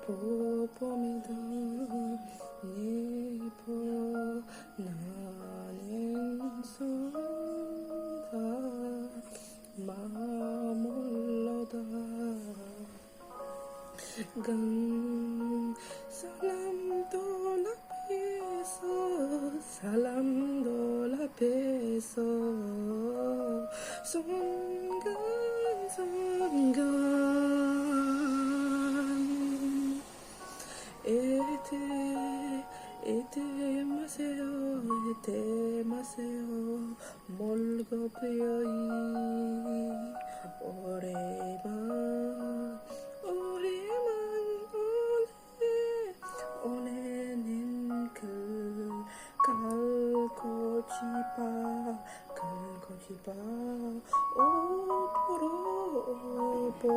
봄이다 네 보러 나는 선다 머물러다 간 사람들 앞에서 순간 잊지 마세요 몰고피어이 오래만 오래는 갈고 싶어 오 보러 보러